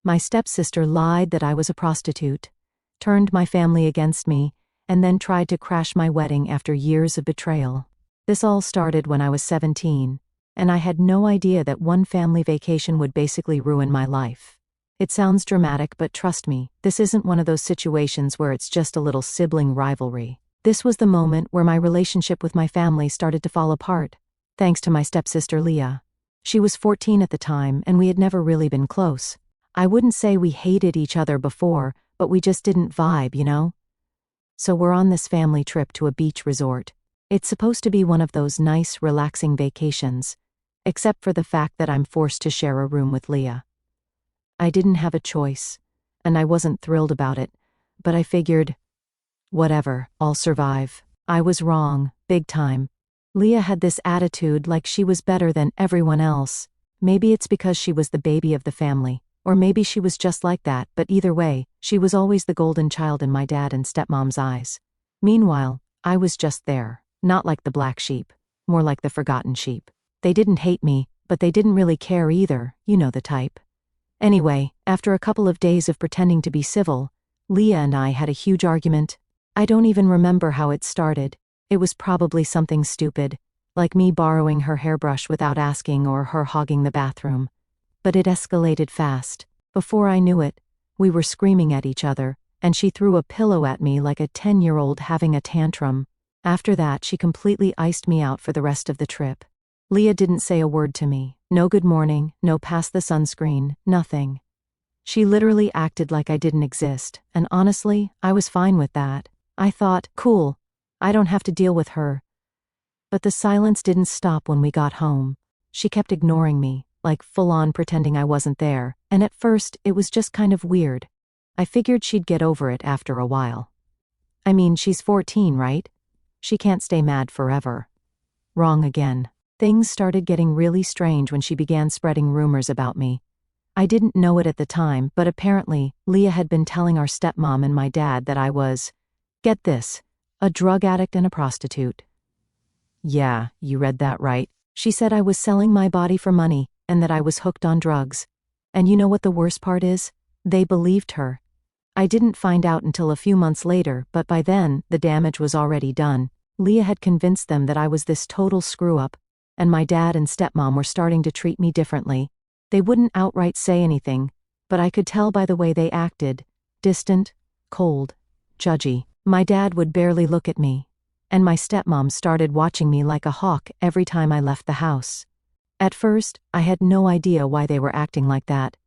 My stepsister lied that I was a prostitute, turned my family against me, and then tried to crash my wedding after years of betrayal. This all started when I was 17, and I had no idea that one family vacation would basically ruin my life. It sounds dramatic, but trust me, this isn't one of those situations where it's just a little sibling rivalry. This was the moment where my relationship with my family started to fall apart, thanks to my stepsister Leah. She was 14 at the time, and we had never really been close. I wouldn't say we hated each other before, but we just didn't vibe, you know? So we're on this family trip to a beach resort. It's supposed to be one of those nice, relaxing vacations, except for the fact that I'm forced to share a room with Leah. I didn't have a choice, and I wasn't thrilled about it, but I figured, whatever, I'll survive. I was wrong, big time. Leah had this attitude like she was better than everyone else. Maybe it's because she was the baby of the family, or maybe she was just like that, but either way, she was always the golden child in my dad and stepmom's eyes. Meanwhile, I was just there, not like the black sheep, more like the forgotten sheep. They didn't hate me, but they didn't really care either, you know the type. Anyway, after a couple of days of pretending to be civil, Leah and I had a huge argument. I don't even remember how it started. It was probably something stupid, like me borrowing her hairbrush without asking or her hogging the bathroom. But it escalated fast. Before I knew it, we were screaming at each other, and she threw a pillow at me like a 10-year-old having a tantrum. After that, she completely iced me out for the rest of the trip. Leah didn't say a word to me. No good morning, no pass the sunscreen, nothing. She literally acted like I didn't exist, and honestly, I was fine with that. I thought, cool, I don't have to deal with her. But the silence didn't stop when we got home. She kept ignoring me, like full-on pretending I wasn't there, and at first, it was just kind of weird. I figured she'd get over it after a while. I mean, she's 14, right? She can't stay mad forever. Wrong again. Things started getting really strange when she began spreading rumors about me. I didn't know it at the time, but apparently, Leah had been telling our stepmom and my dad that I was, get this, a drug addict and a prostitute. Yeah, you read that right. She said I was selling my body for money, and that I was hooked on drugs. And you know what the worst part is? They believed her. I didn't find out until a few months later, but by then, the damage was already done. Leah had convinced them that I was this total screw-up, and my dad and stepmom were starting to treat me differently. They wouldn't outright say anything, but I could tell by the way they acted. Distant, cold, judgy. My dad would barely look at me, and my stepmom started watching me like a hawk every time I left the house. At first, I had no idea why they were acting like that.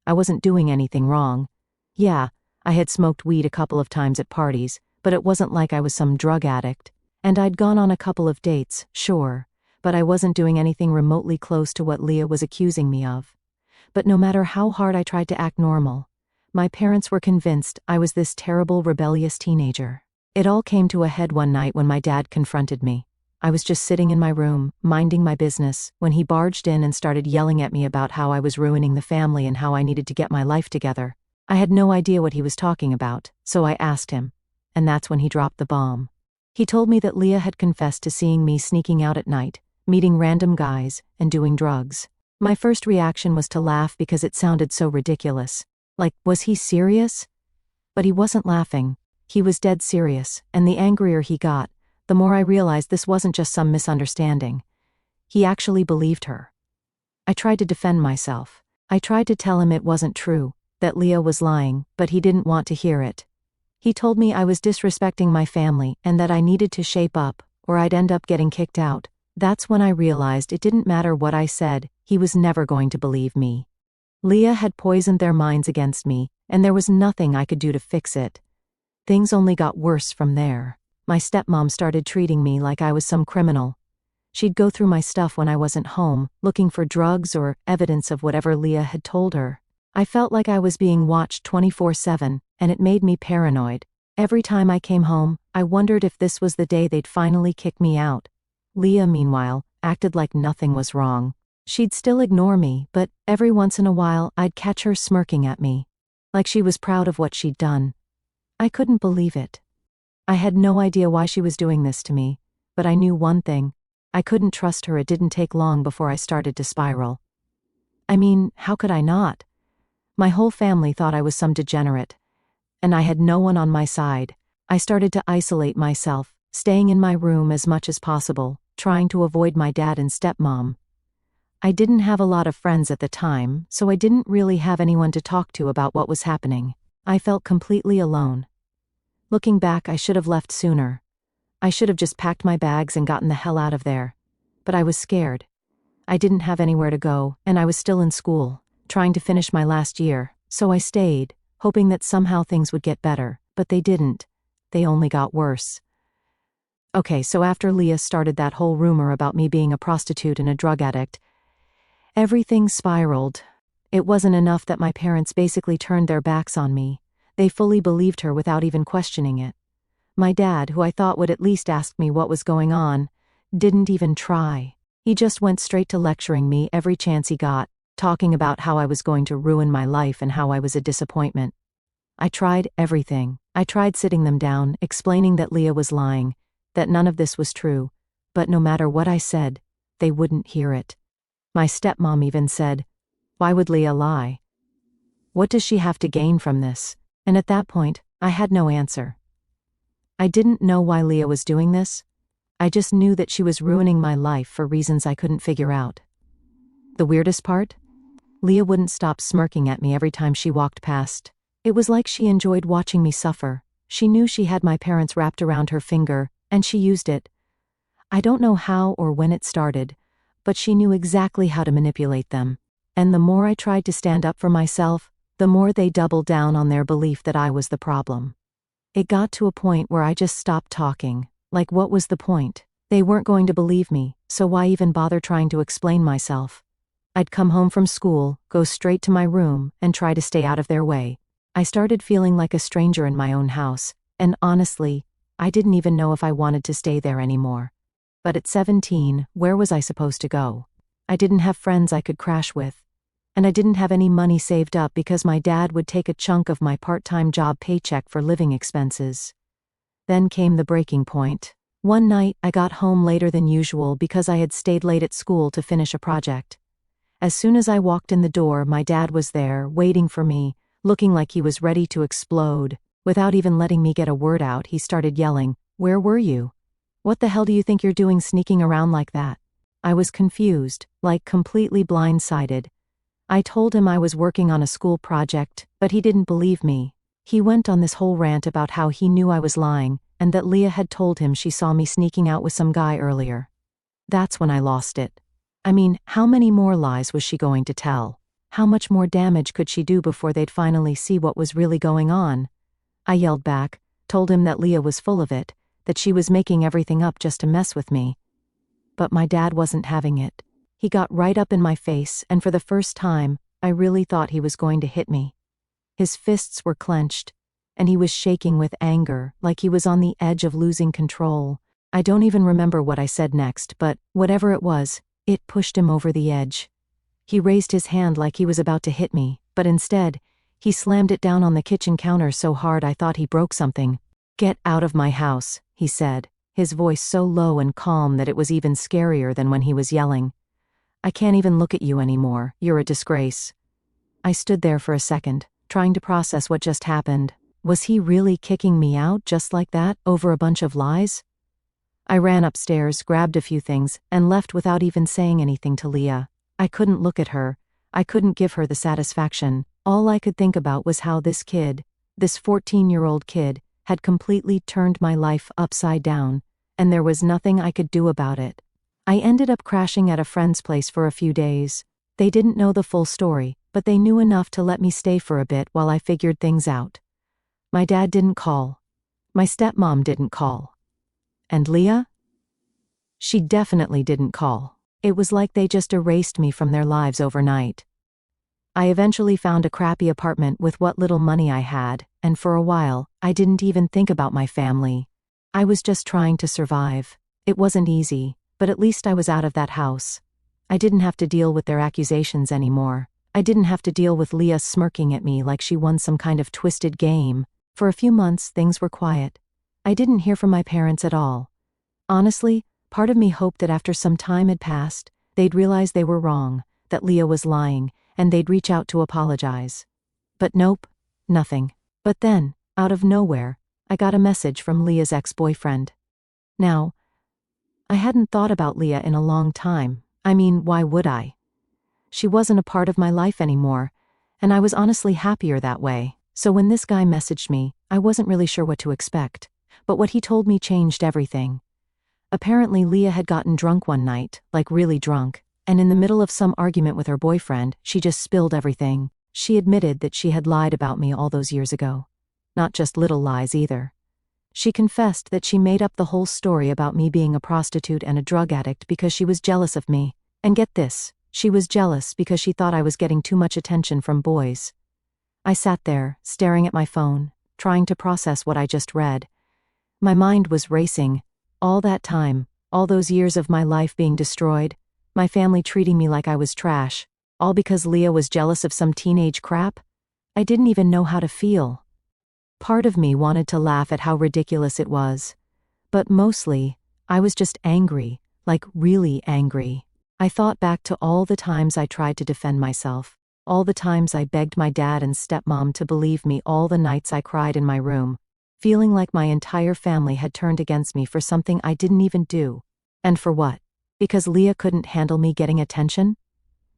I wasn't doing anything wrong. Yeah, I had smoked weed a couple of times at parties, but it wasn't like I was some drug addict. And I'd gone on a couple of dates, sure, but I wasn't doing anything remotely close to what Leah was accusing me of. But no matter how hard I tried to act normal, my parents were convinced I was this terrible, rebellious teenager. It all came to a head one night when my dad confronted me. I was just sitting in my room, minding my business, when he barged in and started yelling at me about how I was ruining the family and how I needed to get my life together. I had no idea what he was talking about, so I asked him, and that's when he dropped the bomb. He told me that Leah had confessed to seeing me sneaking out at night, meeting random guys, and doing drugs. My first reaction was to laugh because it sounded so ridiculous. Like, was he serious? But he wasn't laughing. He was dead serious, and the angrier he got, the more I realized this wasn't just some misunderstanding. He actually believed her. I tried to defend myself. I tried to tell him it wasn't true, that Leah was lying, but he didn't want to hear it. He told me I was disrespecting my family and that I needed to shape up, or I'd end up getting kicked out. That's when I realized it didn't matter what I said, he was never going to believe me. Leah had poisoned their minds against me, and there was nothing I could do to fix it. Things only got worse from there. My stepmom started treating me like I was some criminal. She'd go through my stuff when I wasn't home, looking for drugs or evidence of whatever Leah had told her. I felt like I was being watched 24/7, and it made me paranoid. Every time I came home, I wondered if this was the day they'd finally kick me out. Leah, meanwhile, acted like nothing was wrong. She'd still ignore me, but every once in a while I'd catch her smirking at me, like she was proud of what she'd done. I couldn't believe it. I had no idea why she was doing this to me, but I knew one thing. I couldn't trust her. It didn't take long before I started to spiral. I mean, how could I not? My whole family thought I was some degenerate, and I had no one on my side. I started to isolate myself, staying in my room as much as possible, trying to avoid my dad and stepmom. I didn't have a lot of friends at the time, so I didn't really have anyone to talk to about what was happening. I felt completely alone. Looking back, I should have left sooner. I should have just packed my bags and gotten the hell out of there. But I was scared. I didn't have anywhere to go, and I was still in school, trying to finish my last year, so I stayed, hoping that somehow things would get better, but they didn't. They only got worse. Okay, so after Leah started that whole rumor about me being a prostitute and a drug addict, everything spiraled. It wasn't enough that my parents basically turned their backs on me. They fully believed her without even questioning it. My dad, who I thought would at least ask me what was going on, didn't even try. He just went straight to lecturing me every chance he got, talking about how I was going to ruin my life and how I was a disappointment. I tried everything. I tried sitting them down, explaining that Leah was lying, that none of this was true, but no matter what I said, they wouldn't hear it. My stepmom even said, "Why would Leah lie? What does she have to gain from this?" And at that point, I had no answer. I didn't know why Leah was doing this. I just knew that she was ruining my life for reasons I couldn't figure out. The weirdest part? Leah wouldn't stop smirking at me every time she walked past. It was like she enjoyed watching me suffer. She knew she had my parents wrapped around her finger, and she used it. I don't know how or when it started, but she knew exactly how to manipulate them. And the more I tried to stand up for myself, the more they doubled down on their belief that I was the problem. It got to a point where I just stopped talking. Like, what was the point? They weren't going to believe me, so why even bother trying to explain myself? I'd come home from school, go straight to my room, and try to stay out of their way. I started feeling like a stranger in my own house, and honestly, I didn't even know if I wanted to stay there anymore. But at 17, where was I supposed to go? I didn't have friends I could crash with. And I didn't have any money saved up because my dad would take a chunk of my part-time job paycheck for living expenses. Then came the breaking point. One night, I got home later than usual because I had stayed late at school to finish a project. As soon as I walked in the door, my dad was there, waiting for me, looking like he was ready to explode. Without even letting me get a word out, he started yelling, "Where were you? What the hell do you think you're doing sneaking around like that?" I was confused, like completely blindsided. I told him I was working on a school project, but he didn't believe me. He went on this whole rant about how he knew I was lying, and that Leah had told him she saw me sneaking out with some guy earlier. That's when I lost it. I mean, how many more lies was she going to tell? How much more damage could she do before they'd finally see what was really going on? I yelled back, told him that Leah was full of it, that she was making everything up just to mess with me. But my dad wasn't having it. He got right up in my face, and for the first time, I really thought he was going to hit me. His fists were clenched, and he was shaking with anger, like he was on the edge of losing control. I don't even remember what I said next, but whatever it was, it pushed him over the edge. He raised his hand like he was about to hit me, but instead, he slammed it down on the kitchen counter so hard I thought he broke something. "Get out of my house," he said, his voice so low and calm that it was even scarier than when he was yelling. "I can't even look at you anymore. You're a disgrace." I stood there for a second, trying to process what just happened. Was he really kicking me out just like that, over a bunch of lies? I ran upstairs, grabbed a few things, and left without even saying anything to Leah. I couldn't look at her. I couldn't give her the satisfaction. All I could think about was how this kid, this 14-year-old kid, had completely turned my life upside down, and there was nothing I could do about it. I ended up crashing at a friend's place for a few days. They didn't know the full story, but they knew enough to let me stay for a bit while I figured things out. My dad didn't call. My stepmom didn't call. And Leah? She definitely didn't call. It was like they just erased me from their lives overnight. I eventually found a crappy apartment with what little money I had, and for a while, I didn't even think about my family. I was just trying to survive. It wasn't easy, but at least I was out of that house. I didn't have to deal with their accusations anymore. I didn't have to deal with Leah smirking at me like she won some kind of twisted game. For a few months, things were quiet. I didn't hear from my parents at all. Honestly, part of me hoped that after some time had passed, they'd realize they were wrong, that Leah was lying, and they'd reach out to apologize. But nope, nothing. But then, out of nowhere, I got a message from Leah's ex-boyfriend. Now, I hadn't thought about Leah in a long time. I mean, why would I? She wasn't a part of my life anymore, and I was honestly happier that way. So when this guy messaged me, I wasn't really sure what to expect. But what he told me changed everything. Apparently Leah had gotten drunk one night, like really drunk, and in the middle of some argument with her boyfriend, she just spilled everything. She admitted that she had lied about me all those years ago. Not just little lies either. She confessed that she made up the whole story about me being a prostitute and a drug addict because she was jealous of me. And get this, she was jealous because she thought I was getting too much attention from boys. I sat there, staring at my phone, trying to process what I just read. My mind was racing. All that time, all those years of my life being destroyed, my family treating me like I was trash, all because Leah was jealous of some teenage crap? I didn't even know how to feel. Part of me wanted to laugh at how ridiculous it was. But mostly, I was just angry, like really angry. I thought back to all the times I tried to defend myself, all the times I begged my dad and stepmom to believe me, all the nights I cried in my room, feeling like my entire family had turned against me for something I didn't even do. And for what? Because Leah couldn't handle me getting attention?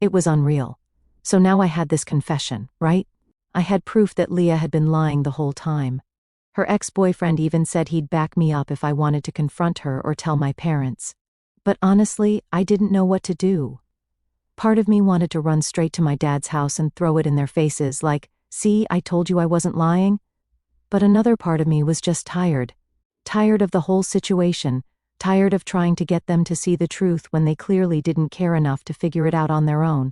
It was unreal. So now I had this confession, right? I had proof that Leah had been lying the whole time. Her ex-boyfriend even said he'd back me up if I wanted to confront her or tell my parents. But honestly, I didn't know what to do. Part of me wanted to run straight to my dad's house and throw it in their faces like, "See, I told you I wasn't lying." But another part of me was just tired. Tired of the whole situation, tired of trying to get them to see the truth when they clearly didn't care enough to figure it out on their own.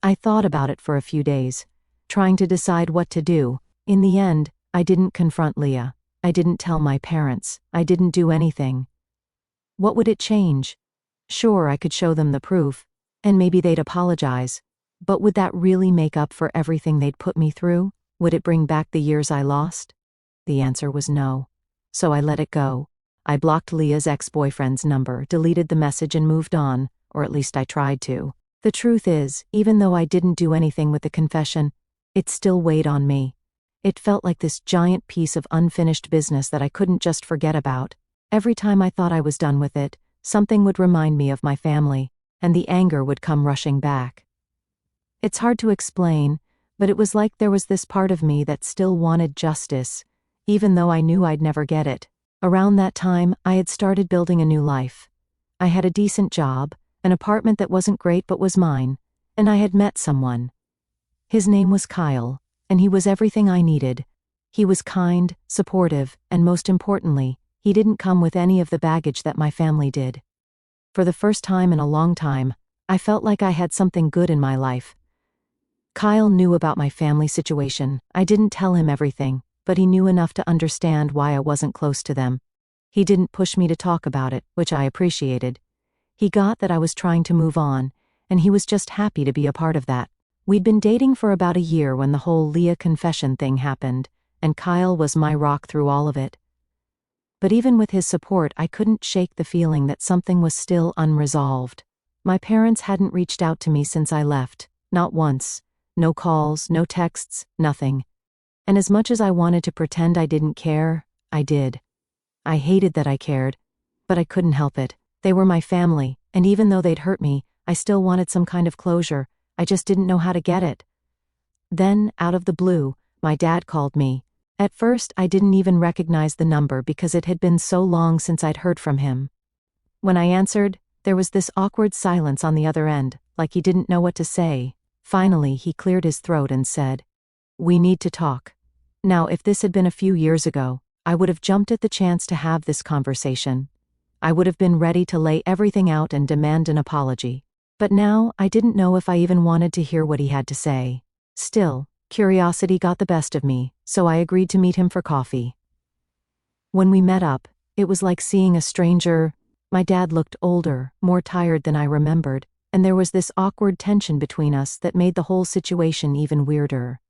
I thought about it for a few days, trying to decide what to do. In the end, I didn't confront Leah. I didn't tell my parents. I didn't do anything. What would it change? Sure, I could show them the proof, and maybe they'd apologize. But would that really make up for everything they'd put me through? Would it bring back the years I lost? The answer was no. So I let it go. I blocked Leah's ex-boyfriend's number, deleted the message and moved on, or at least I tried to. The truth is, even though I didn't do anything with the confession, it still weighed on me. It felt like this giant piece of unfinished business that I couldn't just forget about. Every time I thought I was done with it, something would remind me of my family, and the anger would come rushing back. It's hard to explain, but it was like there was this part of me that still wanted justice, even though I knew I'd never get it. Around that time, I had started building a new life. I had a decent job, an apartment that wasn't great but was mine, and I had met someone. His name was Kyle, and he was everything I needed. He was kind, supportive, and most importantly, he didn't come with any of the baggage that my family did. For the first time in a long time, I felt like I had something good in my life. Kyle knew about my family situation. I didn't tell him everything, but he knew enough to understand why I wasn't close to them. He didn't push me to talk about it, which I appreciated. He got that I was trying to move on, and he was just happy to be a part of that. We'd been dating for about a year when the whole Leah confession thing happened, and Kyle was my rock through all of it. But even with his support, I couldn't shake the feeling that something was still unresolved. My parents hadn't reached out to me since I left, not once. No calls, no texts, nothing. And as much as I wanted to pretend I didn't care, I did. I hated that I cared, but I couldn't help it. They were my family, and even though they'd hurt me, I still wanted some kind of closure. I just didn't know how to get it. Then, out of the blue, my dad called me. At first, I didn't even recognize the number because it had been so long since I'd heard from him. When I answered, there was this awkward silence on the other end, like he didn't know what to say. Finally, he cleared his throat and said, "We need to talk." Now, if this had been a few years ago, I would have jumped at the chance to have this conversation. I would have been ready to lay everything out and demand an apology. But now, I didn't know if I even wanted to hear what he had to say. Still, curiosity got the best of me, so I agreed to meet him for coffee. When we met up, it was like seeing a stranger. My dad looked older, more tired than I remembered, and there was this awkward tension between us that made the whole situation even weirder.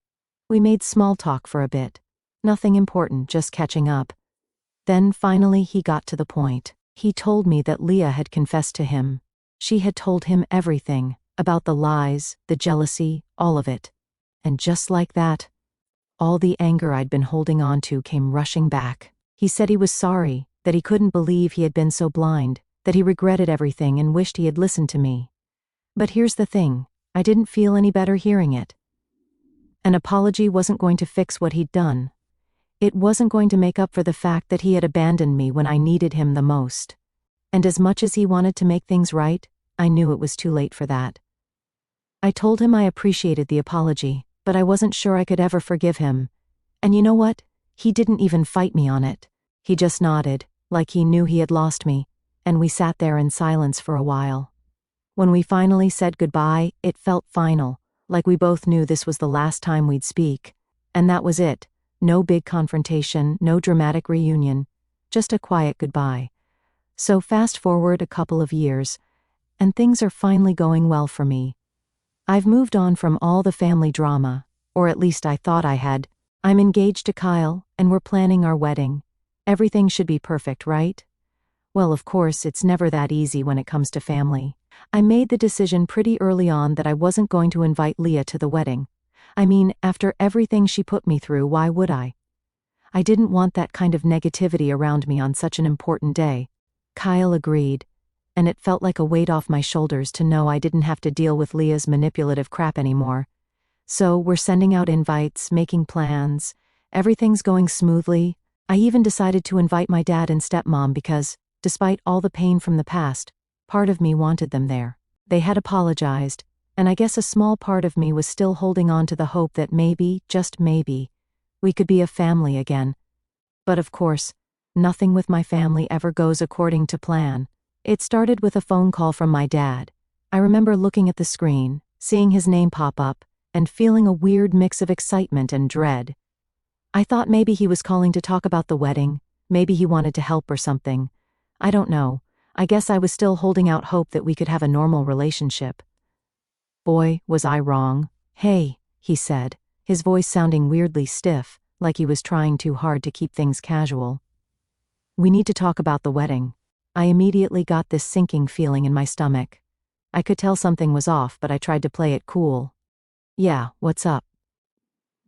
We made small talk for a bit. Nothing important, just catching up. Then finally he got to the point. He told me that Leah had confessed to him. She had told him everything, about the lies, the jealousy, all of it. And just like that, all the anger I'd been holding on to came rushing back. He said he was sorry, that he couldn't believe he had been so blind, that he regretted everything and wished he had listened to me. But here's the thing, I didn't feel any better hearing it. An apology wasn't going to fix what he'd done. It wasn't going to make up for the fact that he had abandoned me when I needed him the most. And as much as he wanted to make things right, I knew it was too late for that. I told him I appreciated the apology, but I wasn't sure I could ever forgive him. And you know what? He didn't even fight me on it. He just nodded, like he knew he had lost me, and we sat there in silence for a while. When we finally said goodbye, it felt final, like we both knew this was the last time we'd speak. And that was it. No big confrontation, no dramatic reunion, just a quiet goodbye. So fast forward a couple of years, and things are finally going well for me. I've moved on from all the family drama, or at least I thought I had. I'm engaged to Kyle, and we're planning our wedding. Everything should be perfect, right? Well, of course, it's never that easy when it comes to family. I made the decision pretty early on that I wasn't going to invite Leah to the wedding. I mean, after everything she put me through, why would I? I didn't want that kind of negativity around me on such an important day. Kyle agreed, and it felt like a weight off my shoulders to know I didn't have to deal with Leah's manipulative crap anymore. So we're sending out invites, making plans. Everything's going smoothly. I even decided to invite my dad and stepmom because, despite all the pain from the past, part of me wanted them there. They had apologized, and I guess a small part of me was still holding on to the hope that maybe, just maybe, we could be a family again. But of course, nothing with my family ever goes according to plan. It started with a phone call from my dad. I remember looking at the screen, seeing his name pop up, and feeling a weird mix of excitement and dread. I thought maybe he was calling to talk about the wedding, maybe he wanted to help or something. I don't know. I guess I was still holding out hope that we could have a normal relationship. Boy, was I wrong. "Hey," he said, his voice sounding weirdly stiff, like he was trying too hard to keep things casual. "We need to talk about the wedding." I immediately got this sinking feeling in my stomach. I could tell something was off, but I tried to play it cool. "Yeah, what's up?"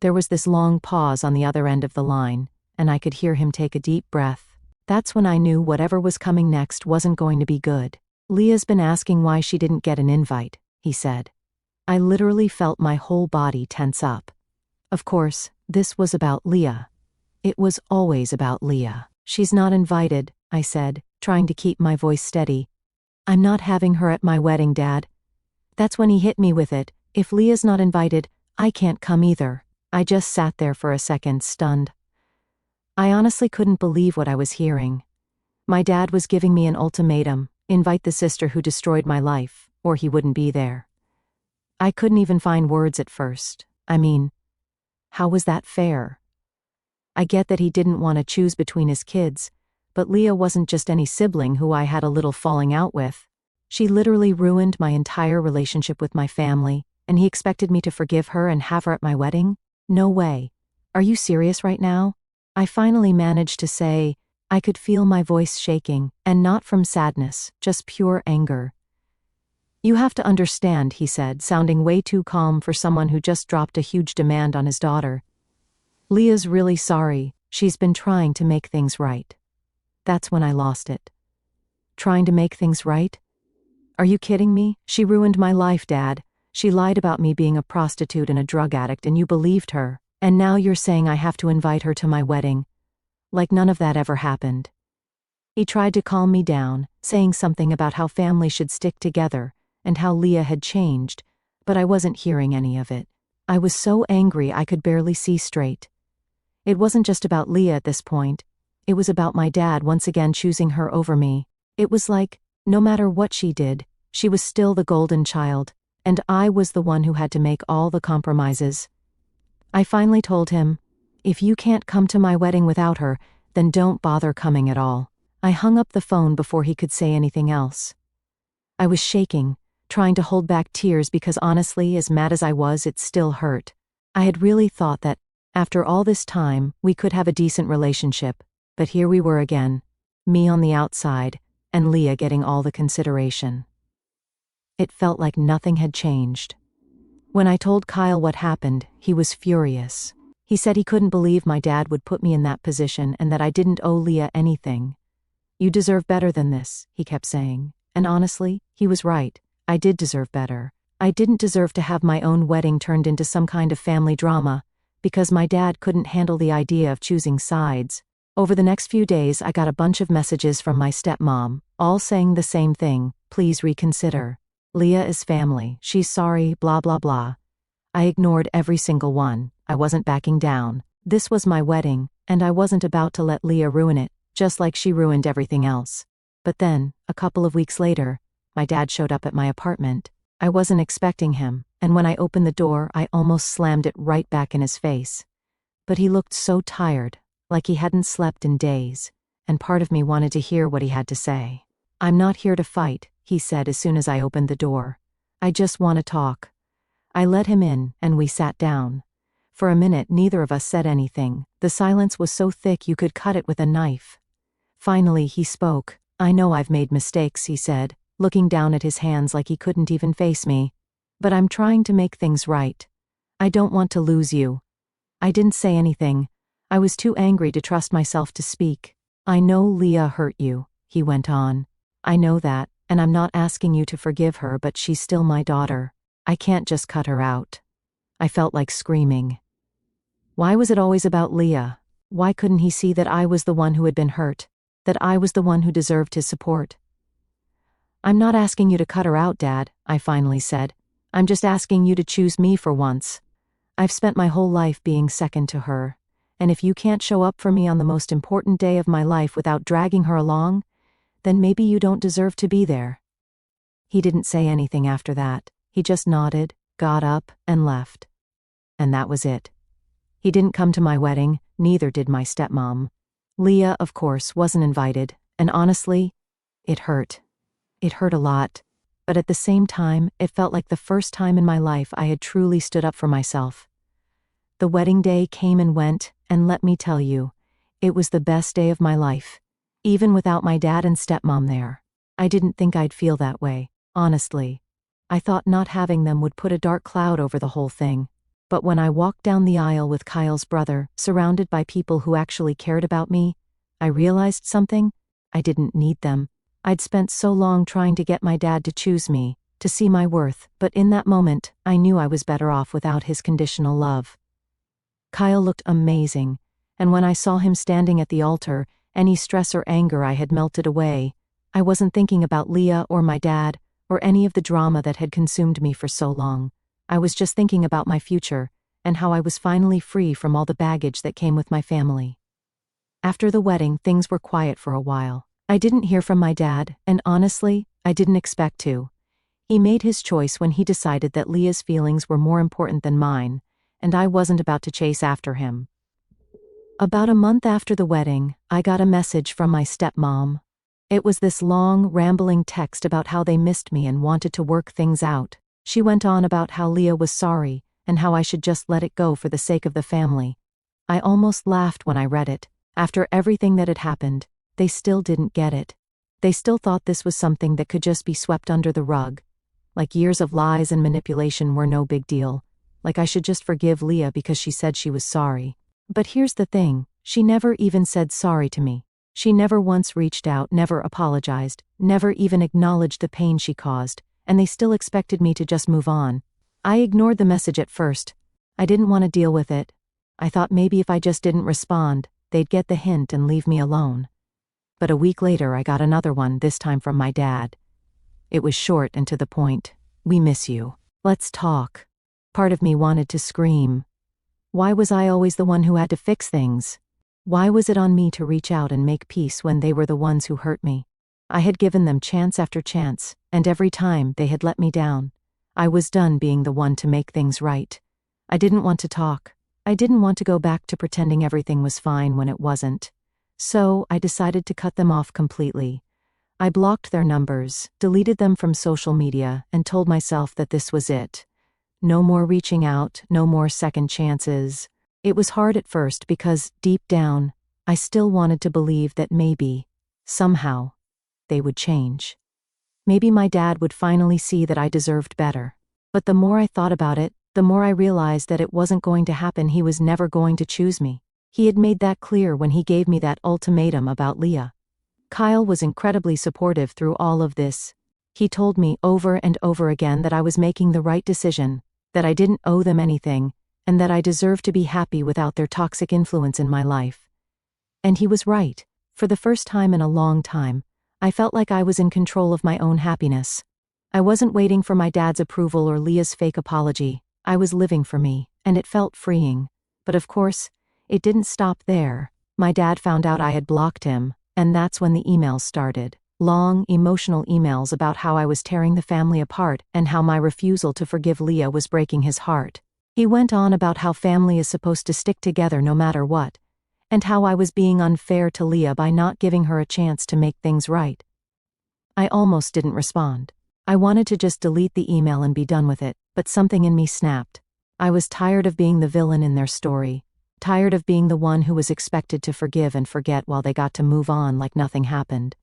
There was this long pause on the other end of the line, and I could hear him take a deep breath. That's when I knew whatever was coming next wasn't going to be good. "Leah's been asking why she didn't get an invite," he said. I literally felt my whole body tense up. Of course, this was about Leah. It was always about Leah. "She's not invited," I said, trying to keep my voice steady. "I'm not having her at my wedding, Dad." That's when he hit me with it. "If Leah's not invited, I can't come either." I just sat there for a second, stunned. I honestly couldn't believe what I was hearing. My dad was giving me an ultimatum: invite the sister who destroyed my life, or he wouldn't be there. I couldn't even find words at first. I mean, how was that fair? I get that he didn't want to choose between his kids, but Leah wasn't just any sibling who I had a little falling out with. She literally ruined my entire relationship with my family, and he expected me to forgive her and have her at my wedding? No way. Are you serious right now? I finally managed to say. I could feel my voice shaking, and not from sadness, just pure anger. "You have to understand," he said, sounding way too calm for someone who just dropped a huge demand on his daughter. "Leah's really sorry. She's been trying to make things right." That's when I lost it. Trying to make things right? Are you kidding me? She ruined my life, Dad. She lied about me being a prostitute and a drug addict, and you believed her. And now you're saying I have to invite her to my wedding. Like none of that ever happened. He tried to calm me down, saying something about how family should stick together, and how Leah had changed, but I wasn't hearing any of it. I was so angry I could barely see straight. It wasn't just about Leah at this point. It was about my dad once again choosing her over me. It was like, no matter what she did, she was still the golden child, and I was the one who had to make all the compromises. I finally told him, "If you can't come to my wedding without her, then don't bother coming at all." I hung up the phone before he could say anything else. I was shaking, trying to hold back tears because honestly, as mad as I was, it still hurt. I had really thought that, after all this time, we could have a decent relationship, but here we were again, me on the outside, and Leah getting all the consideration. It felt like nothing had changed. When I told Kyle what happened, he was furious. He said he couldn't believe my dad would put me in that position and that I didn't owe Leah anything. "You deserve better than this," he kept saying. And honestly, he was right. I did deserve better. I didn't deserve to have my own wedding turned into some kind of family drama, because my dad couldn't handle the idea of choosing sides. Over the next few days, I got a bunch of messages from my stepmom, all saying the same thing: "Please reconsider. Leah is family. She's sorry, blah blah blah." I ignored every single one. I wasn't backing down. This was my wedding, and I wasn't about to let Leah ruin it, just like she ruined everything else. But then, a couple of weeks later, my dad showed up at my apartment. I wasn't expecting him, and when I opened the door, I almost slammed it right back in his face. But he looked so tired, like he hadn't slept in days, and part of me wanted to hear what he had to say. "I'm not here to fight," he said as soon as I opened the door. "I just want to talk." I let him in, and we sat down. For a minute, neither of us said anything. The silence was so thick you could cut it with a knife. Finally, he spoke. "I know I've made mistakes," he said, looking down at his hands like he couldn't even face me. "But I'm trying to make things right. I don't want to lose you." I didn't say anything. I was too angry to trust myself to speak. "I know Leah hurt you," he went on. "I know that, and I'm not asking you to forgive her, but she's still my daughter. I can't just cut her out." I felt like screaming. Why was it always about Leah? Why couldn't he see that I was the one who had been hurt? That I was the one who deserved his support? "I'm not asking you to cut her out, Dad," I finally said. "I'm just asking you to choose me for once. I've spent my whole life being second to her, and if you can't show up for me on the most important day of my life without dragging her along, then maybe you don't deserve to be there." He didn't say anything after that. He just nodded, got up, and left. And that was it. He didn't come to my wedding, neither did my stepmom. Leah, of course, wasn't invited, and honestly, it hurt. It hurt a lot. But at the same time, it felt like the first time in my life I had truly stood up for myself. The wedding day came and went, and let me tell you, it was the best day of my life. Even without my dad and stepmom there. I didn't think I'd feel that way, honestly. I thought not having them would put a dark cloud over the whole thing. But when I walked down the aisle with Kyle's brother, surrounded by people who actually cared about me, I realized something. I didn't need them. I'd spent so long trying to get my dad to choose me, to see my worth, but in that moment, I knew I was better off without his conditional love. Kyle looked amazing, and when I saw him standing at the altar, any stress or anger I had melted away. I wasn't thinking about Leah or my dad, or any of the drama that had consumed me for so long. I was just thinking about my future, and how I was finally free from all the baggage that came with my family. After the wedding, things were quiet for a while. I didn't hear from my dad, and honestly, I didn't expect to. He made his choice when he decided that Leah's feelings were more important than mine, and I wasn't about to chase after him. About a month after the wedding, I got a message from my stepmom. It was this long, rambling text about how they missed me and wanted to work things out. She went on about how Leah was sorry, and how I should just let it go for the sake of the family. I almost laughed when I read it. After everything that had happened, they still didn't get it. They still thought this was something that could just be swept under the rug. Like years of lies and manipulation were no big deal. Like I should just forgive Leah because she said she was sorry. But here's the thing, she never even said sorry to me. She never once reached out, never apologized, never even acknowledged the pain she caused, and they still expected me to just move on. I ignored the message at first. I didn't want to deal with it. I thought maybe if I just didn't respond, they'd get the hint and leave me alone. But a week later I got another one, this time from my dad. It was short and to the point. "We miss you. Let's talk." Part of me wanted to scream. Why was I always the one who had to fix things? Why was it on me to reach out and make peace when they were the ones who hurt me? I had given them chance after chance, and every time they had let me down. I was done being the one to make things right. I didn't want to talk. I didn't want to go back to pretending everything was fine when it wasn't. So I decided to cut them off completely. I blocked their numbers, deleted them from social media, and told myself that this was it. No more reaching out, no more second chances. It was hard at first because, deep down, I still wanted to believe that maybe, somehow, they would change. Maybe my dad would finally see that I deserved better. But the more I thought about it, the more I realized that it wasn't going to happen. He was never going to choose me. He had made that clear when he gave me that ultimatum about Leah. Kyle was incredibly supportive through all of this. He told me over and over again that I was making the right decision, that I didn't owe them anything, and that I deserved to be happy without their toxic influence in my life. And he was right. For the first time in a long time, I felt like I was in control of my own happiness. I wasn't waiting for my dad's approval or Leah's fake apology. I was living for me, and it felt freeing. But of course, it didn't stop there. My dad found out I had blocked him, and that's when the emails started. Long, emotional emails about how I was tearing the family apart and how my refusal to forgive Leah was breaking his heart. He went on about how family is supposed to stick together no matter what, and how I was being unfair to Leah by not giving her a chance to make things right. I almost didn't respond. I wanted to just delete the email and be done with it, but something in me snapped. I was tired of being the villain in their story, tired of being the one who was expected to forgive and forget while they got to move on like nothing happened.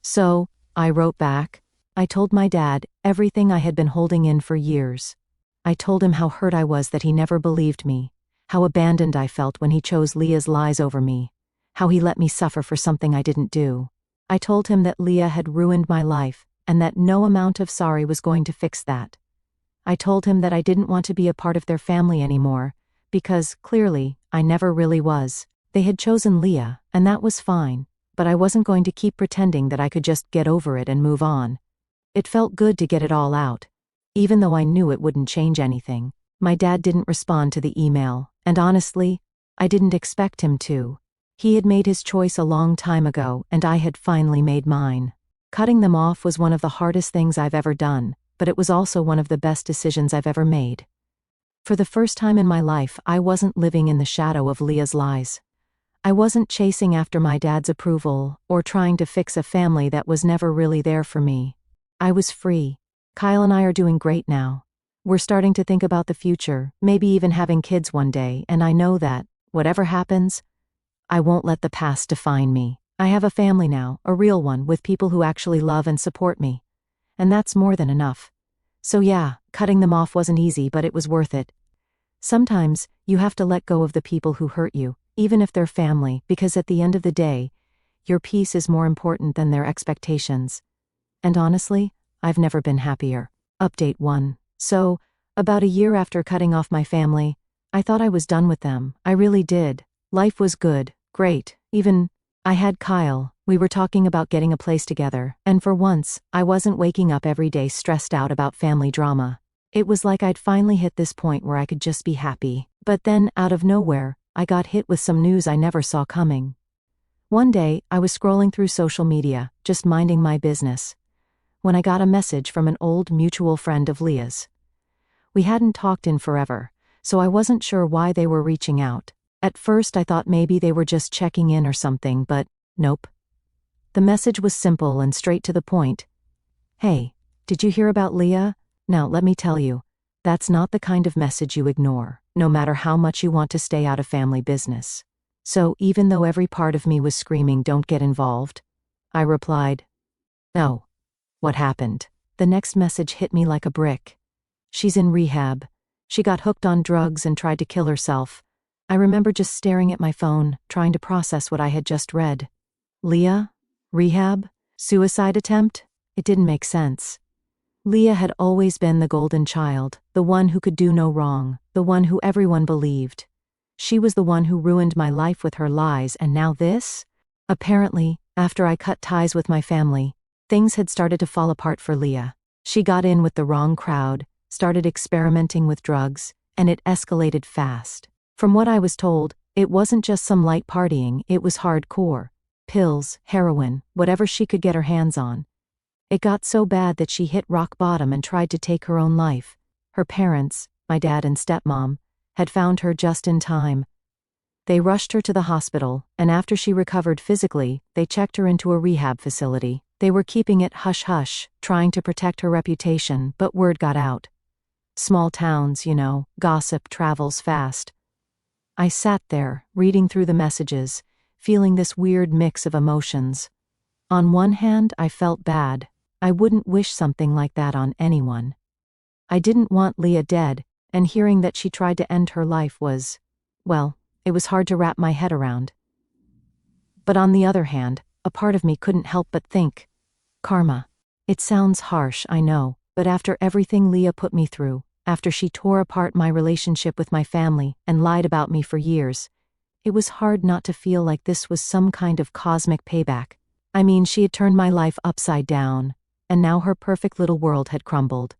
So, I wrote back. I told my dad everything I had been holding in for years. I told him how hurt I was that he never believed me, how abandoned I felt when he chose Leah's lies over me, how he let me suffer for something I didn't do. I told him that Leah had ruined my life, and that no amount of sorry was going to fix that. I told him that I didn't want to be a part of their family anymore, because, clearly, I never really was. They had chosen Leah, and that was fine, but I wasn't going to keep pretending that I could just get over it and move on. It felt good to get it all out. Even though I knew it wouldn't change anything. My dad didn't respond to the email, and honestly, I didn't expect him to. He had made his choice a long time ago, and I had finally made mine. Cutting them off was one of the hardest things I've ever done, but it was also one of the best decisions I've ever made. For the first time in my life, I wasn't living in the shadow of Leah's lies. I wasn't chasing after my dad's approval, or trying to fix a family that was never really there for me. I was free. Kyle and I are doing great now. We're starting to think about the future, maybe even having kids one day, and I know that, whatever happens, I won't let the past define me. I have a family now, a real one, with people who actually love and support me. And that's more than enough. So yeah, cutting them off wasn't easy, but it was worth it. Sometimes, you have to let go of the people who hurt you, even if they're family, because at the end of the day, your peace is more important than their expectations. And honestly, I've never been happier. Update 1. So, about a year after cutting off my family, I thought I was done with them. I really did. Life was good, great, even, I had Kyle. We were talking about getting a place together, and for once, I wasn't waking up every day stressed out about family drama. It was like I'd finally hit this point where I could just be happy. But then, out of nowhere, I got hit with some news I never saw coming. One day, I was scrolling through social media, just minding my business, when I got a message from an old mutual friend of Leah's. We hadn't talked in forever, so I wasn't sure why they were reaching out. At first I thought maybe they were just checking in or something, but nope. The message was simple and straight to the point. Hey, did you hear about Leah? Now let me tell you, that's not the kind of message you ignore, no matter how much you want to stay out of family business. So even though every part of me was screaming, "Don't get involved," I replied, "No." What happened? The next message hit me like a brick. She's in rehab. She got hooked on drugs and tried to kill herself. I remember just staring at my phone, trying to process what I had just read. Leah? Rehab? Suicide attempt? It didn't make sense. Leah had always been the golden child, the one who could do no wrong, the one who everyone believed. She was the one who ruined my life with her lies, and now this? Apparently, after I cut ties with my family, things had started to fall apart for Leah. She got in with the wrong crowd, started experimenting with drugs, and it escalated fast. From what I was told, it wasn't just some light partying, it was hardcore. Pills, heroin, whatever she could get her hands on. It got so bad that she hit rock bottom and tried to take her own life. Her parents, my dad and stepmom, had found her just in time. They rushed her to the hospital, and after she recovered physically, they checked her into a rehab facility. They were keeping it hush-hush, trying to protect her reputation, but word got out. Small towns, you know, gossip travels fast. I sat there, reading through the messages, feeling this weird mix of emotions. On one hand, I felt bad. I wouldn't wish something like that on anyone. I didn't want Leah dead, and hearing that she tried to end her life was, well, it was hard to wrap my head around. But on the other hand, a part of me couldn't help but think, karma. It sounds harsh, I know, but after everything Leah put me through, after she tore apart my relationship with my family and lied about me for years, it was hard not to feel like this was some kind of cosmic payback. I mean, she had turned my life upside down, and now her perfect little world had crumbled.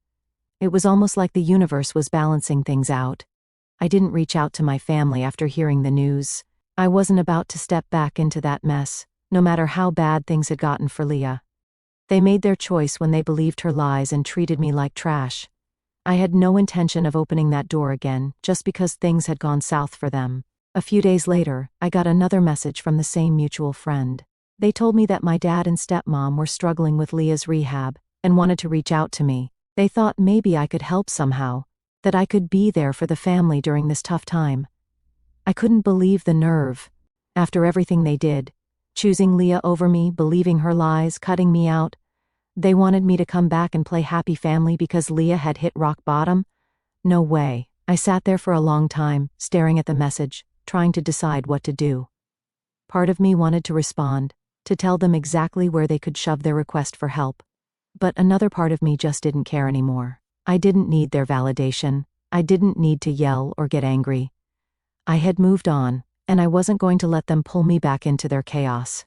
It was almost like the universe was balancing things out. I didn't reach out to my family after hearing the news. I wasn't about to step back into that mess, no matter how bad things had gotten for Leah. They made their choice when they believed her lies and treated me like trash. I had no intention of opening that door again, just because things had gone south for them. A few days later, I got another message from the same mutual friend. They told me that my dad and stepmom were struggling with Leah's rehab and wanted to reach out to me. They thought maybe I could help somehow, that I could be there for the family during this tough time. I couldn't believe the nerve. After everything they did, choosing Leah over me, believing her lies, cutting me out, they wanted me to come back and play happy family because Leah had hit rock bottom? No way. I sat there for a long time, staring at the message, trying to decide what to do. Part of me wanted to respond, to tell them exactly where they could shove their request for help. But another part of me just didn't care anymore. I didn't need their validation. I didn't need to yell or get angry. I had moved on, and I wasn't going to let them pull me back into their chaos.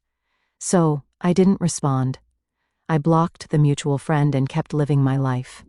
So, I didn't respond. I blocked the mutual friend and kept living my life.